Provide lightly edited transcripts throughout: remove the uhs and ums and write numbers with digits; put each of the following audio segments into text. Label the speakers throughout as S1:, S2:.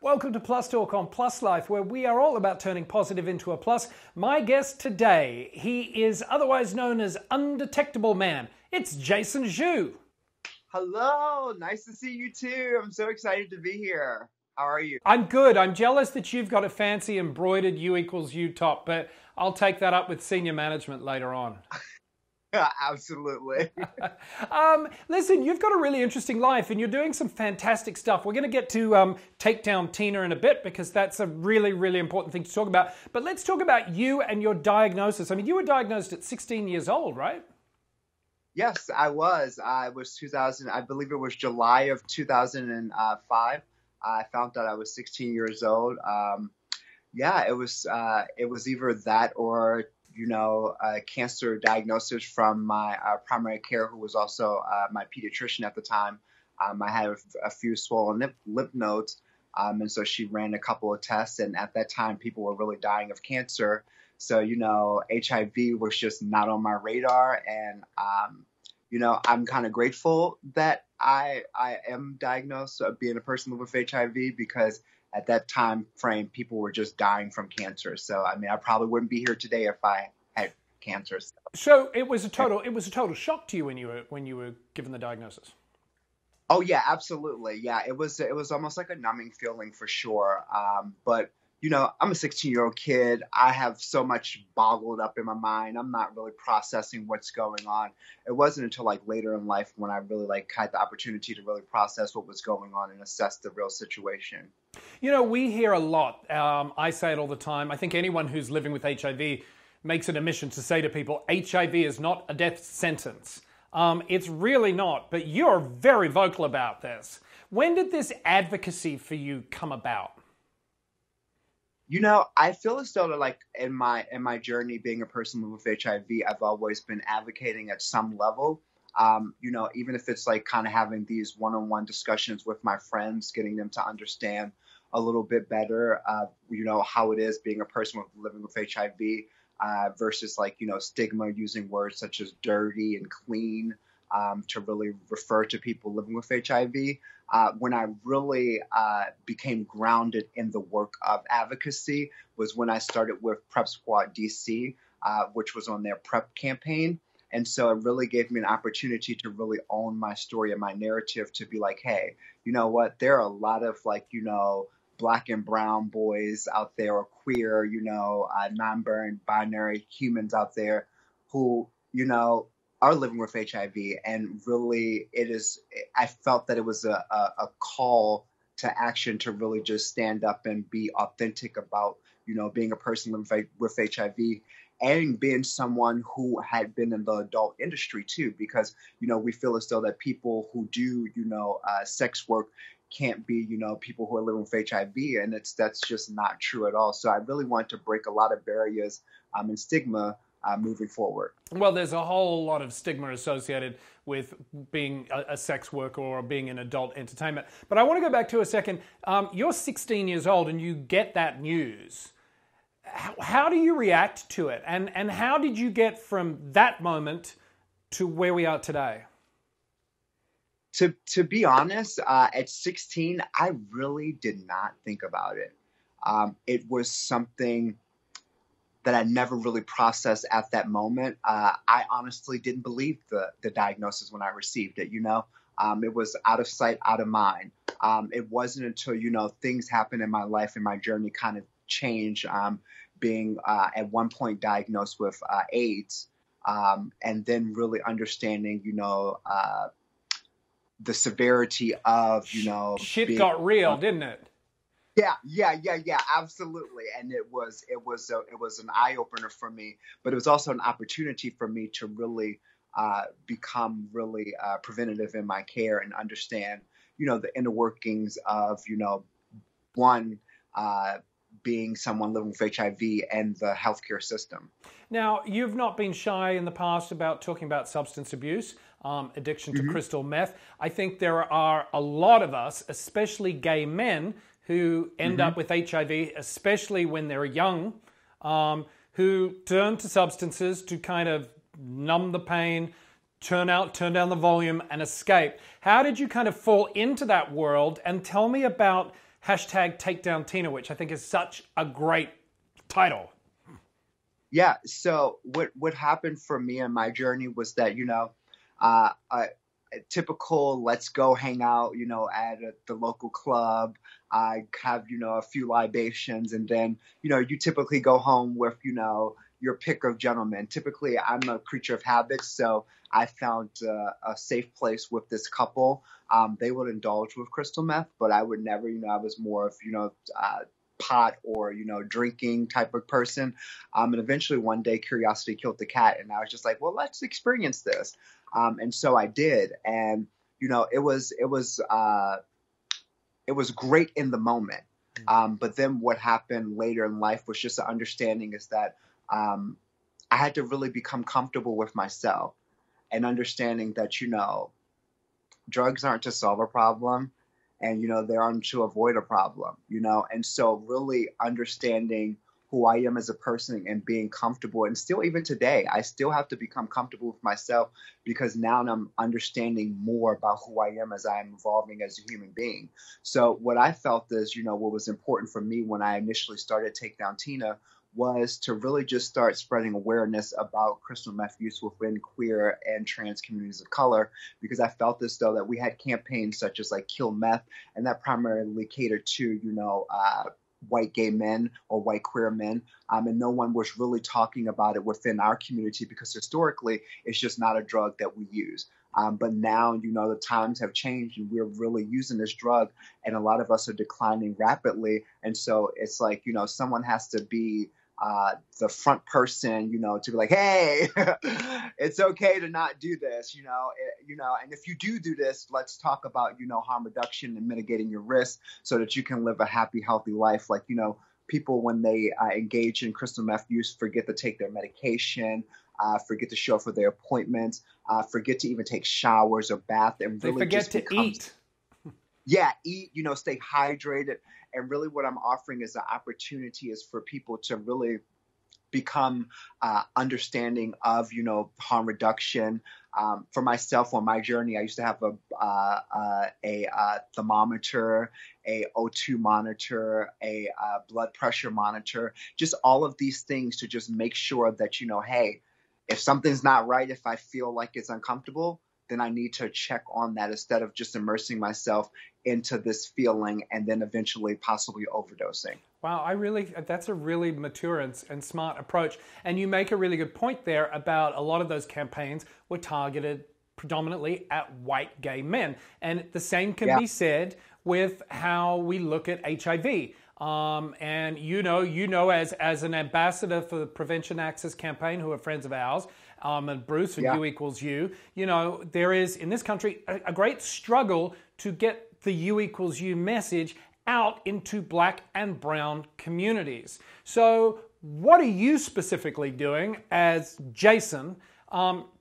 S1: Welcome to Plus Talk on Plus Life, where we are all about turning positive into a plus. My guest today, he is otherwise known as Undetectable Man. It's Jacen Zhu.
S2: Hello, nice to see you too. I'm so excited to be here. How are you?
S1: I'm good. I'm jealous that you've got a fancy embroidered U equals U top, but I'll take that up with senior management later on.
S2: Absolutely.
S1: Listen, you've got a really interesting life and you're doing some fantastic stuff. We're going to get to Takedowntina in a bit because that's a really, really important thing to talk about. But let's talk about you and your diagnosis. I mean, you were diagnosed at 16 years old, right?
S2: Yes, I was. I was 2000, I believe it was July of 2005. I found out I was 16 years old. It was either that or a cancer diagnosis from my primary care, who was also my pediatrician at the time. I had a few swollen lymph nodes, and so she ran a couple of tests, and at that time, people were really dying of cancer. So, HIV was just not on my radar, and, I'm kind of grateful that I am diagnosed being a person living with HIV because at that time frame, people were just dying from cancer. So, I mean, I probably wouldn't be here today if I had cancer.
S1: So it was a total shock to you when you were given the diagnosis.
S2: Oh yeah, absolutely. Yeah, it was almost like a numbing feeling for sure. But I'm a 16-year-old kid. I have so much boggled up in my mind. I'm not really processing what's going on. It wasn't until later in life when I really had the opportunity to really process what was going on and assess the real situation.
S1: We hear a lot. I say it all the time. I think anyone who's living with HIV makes it a mission to say to people, HIV is not a death sentence. It's really not, but you're very vocal about this. When did this advocacy for you come about?
S2: I feel as though that in my journey being a person living with HIV, I've always been advocating at some level. Even if it's kind of having these one-on-one discussions with my friends, getting them to understand a little bit better, how it is being a person living with HIV versus stigma, using words such as dirty and clean to really refer to people living with HIV. When I really became grounded in the work of advocacy was when I started with Prep Squad DC, which was on their PrEP campaign. And so it really gave me an opportunity to really own my story and my narrative to be like, hey, you know what? There are a lot of Black and brown boys out there or queer, non-binary humans out there who, are living with HIV. And really I felt that it was a call to action to really just stand up and be authentic about, being a person living with HIV and being someone who had been in the adult industry too, because, we feel as though that people who do, sex work can't be, people who are living with HIV, and that's just not true at all. So I really want to break a lot of barriers and stigma moving forward.
S1: Well, there's a whole lot of stigma associated with being a sex worker or being in adult entertainment. But I want to go back to a second. You're 16 years old and you get that news. How do you react to it? And how did you get from that moment to where we are today?
S2: To be honest, at 16, I really did not think about it. It was something that I never really processed at that moment. I honestly didn't believe the diagnosis when I received it, It was out of sight, out of mind. It wasn't until, things happened in my life and my journey kind of changed, being at one point diagnosed with AIDS, and then really understanding, the severity of,
S1: shit got real, didn't it?
S2: Yeah, absolutely. And it was an eye opener for me, but it was also an opportunity for me to really become really preventative in my care and understand, the inner workings of, being someone living with HIV and the healthcare system.
S1: Now, you've not been shy in the past about talking about substance abuse, addiction to crystal meth. I think there are a lot of us, especially gay men, who end up with HIV, especially when they're young, who turn to substances to kind of numb the pain, turn down the volume and escape. How did you kind of fall into that world? And tell me about hashtag Takedowntina, which I think is such a great title.
S2: Yeah. So what happened for me in my journey was that, a typical let's go hang out, at the local club. I have, a few libations, and then, you typically go home with, your pick of gentlemen. Typically, I'm a creature of habits, so I found a safe place with this couple. They would indulge with crystal meth, but I would never, I was more of, pot or, drinking type of person. And eventually one day curiosity killed the cat, and I was just like, well, let's experience this. And so I did. And, it was great in the moment. But then what happened later in life was just an understanding is that I had to really become comfortable with myself and understanding that, drugs aren't to solve a problem, and, they aren't to avoid a problem, and so really understanding who I am as a person and being comfortable. And still, even today, I still have to become comfortable with myself, because now I'm understanding more about who I am as I am evolving as a human being. So what I felt is, what was important for me when I initially started Takedowntina was to really just start spreading awareness about crystal meth use within queer and trans communities of color, because I felt as though that we had campaigns such as like Kill Meth, and that primarily catered to, white gay men or white queer men. And no one was really talking about it within our community, because historically it's just not a drug that we use. But now, the times have changed, and we're really using this drug, and a lot of us are declining rapidly. And so it's like, someone has to be the front person, to be like, hey, it's okay to not do this, and if you do this, let's talk about, harm reduction and mitigating your risk so that you can live a happy, healthy life. Like, people, when they engage in crystal meth use, forget to take their medication, forget to show up for their appointments, forget to even take showers or bath, and really
S1: they forget to eat.
S2: Yeah, eat, stay hydrated. And really what I'm offering is an opportunity is for people to really become understanding of, harm reduction. For myself, on my journey, I used to have a thermometer, a O2 monitor, a blood pressure monitor, just all of these things to just make sure that, hey, if something's not right, if I feel like it's uncomfortable, then I need to check on that instead of just immersing myself into this feeling and then eventually possibly overdosing.
S1: Wow, that's a really mature and smart approach. And you make a really good point there about a lot of those campaigns were targeted predominantly at white gay men. And the same can be said with how we look at HIV. And as an ambassador for the Prevention Access Campaign, who are friends of ours, and Bruce and U equals U, there is in this country a great struggle to get the U equals U message out into black and brown communities. So what are you specifically doing as Jacen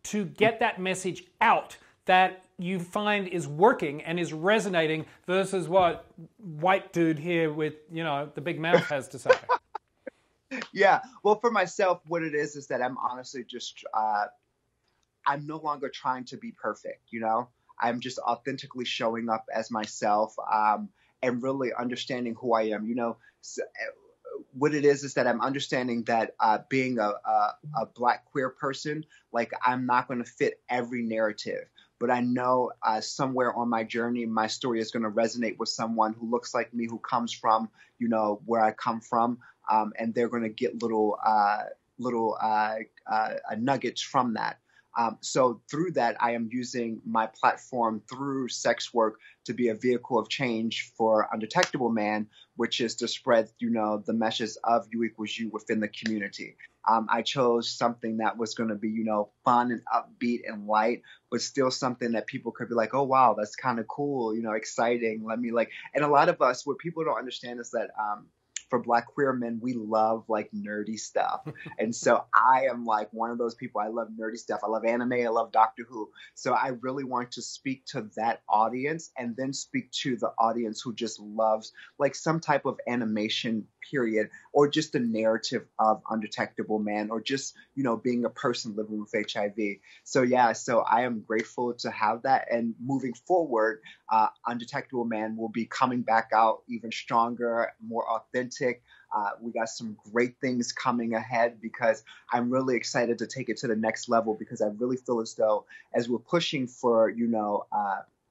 S1: to get that message out that you find is working and is resonating versus what white dude here with, the big mouth has to say?
S2: Yeah. Well, for myself, what it is that I'm honestly just, I'm no longer trying to be perfect, I'm just authentically showing up as myself, and really understanding who I am. What it is that I'm understanding that being a black queer person, like, I'm not going to fit every narrative. But I know somewhere on my journey, my story is going to resonate with someone who looks like me, who comes from, where I come from, and they're going to get little nuggets from that. So through that, I am using my platform through sex work to be a vehicle of change for Undetectable Man, which is to spread, the message of U equals U within the community. I chose something that was going to be, fun and upbeat and light, but still something that people could be like, oh, wow, that's kind of cool, exciting. And a lot of us, what people don't understand is that, for black queer men, we love like nerdy stuff. And so I am like one of those people. I love nerdy stuff. I love anime. I love Doctor Who. So I really want to speak to that audience, and then speak to the audience who just loves like some type of animation period, or just the narrative of undetectable man, or just, being a person living with HIV. So yeah, so I am grateful to have that. And moving forward, Undetectable Man will be coming back out even stronger, more authentic. We got some great things coming ahead, because I'm really excited to take it to the next level, because I really feel as though, as we're pushing for,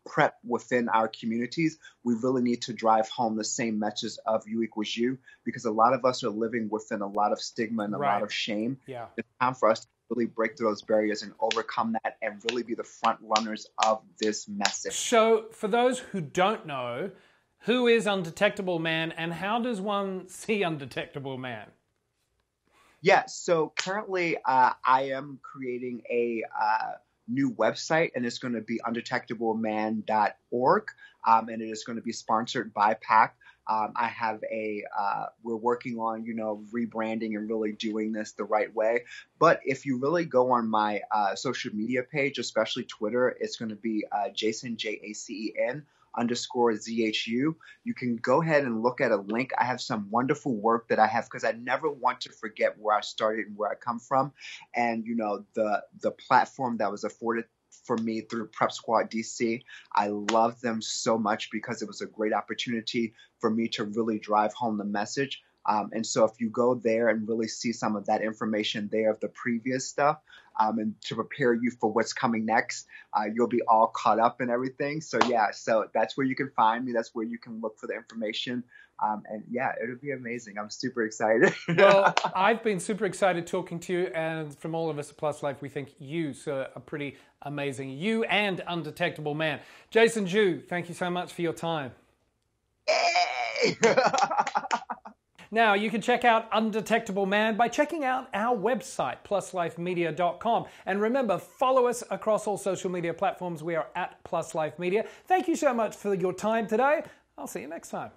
S2: PrEP within our communities, we really need to drive home the same message of you equals you, because a lot of us are living within a lot of stigma and a lot of shame.
S1: Yeah.
S2: It's time for us to really break through those barriers and overcome that, and really be the front runners of this message.
S1: So for those who don't know, who is Undetectable Man, and how does one see Undetectable Man?
S2: Yeah, so currently I am creating a new website, and it's going to be undetectableman.org, and it is going to be sponsored by PAC. I have we're working on, rebranding and really doing this the right way. But if you really go on my social media page, especially Twitter, it's going to be Jacen, Jacen _ZHU. You can go ahead and look at a link. I have some wonderful work that I have, because I never want to forget where I started and where I come from. And, the platform that was afforded for me through Prep Squad DC, I love them so much, because it was a great opportunity for me to really drive home the message. And so if you go there and really see some of that information there of the previous stuff, and to prepare you for what's coming next, you'll be all caught up and everything. So yeah, so that's where you can find me. That's where you can look for the information. And yeah, it'll be amazing. I'm super excited.
S1: Well, I've been super excited talking to you, and from all of us at Plus Life, we think you are pretty amazing. You and Undetectable Man. Jacen Zhu, thank you so much for your time.
S2: Yay!
S1: Now, you can check out Undetectable Man by checking out our website, pluslifemedia.com. And remember, follow us across all social media platforms. We are at Plus Life Media. Thank you so much for your time today. I'll see you next time.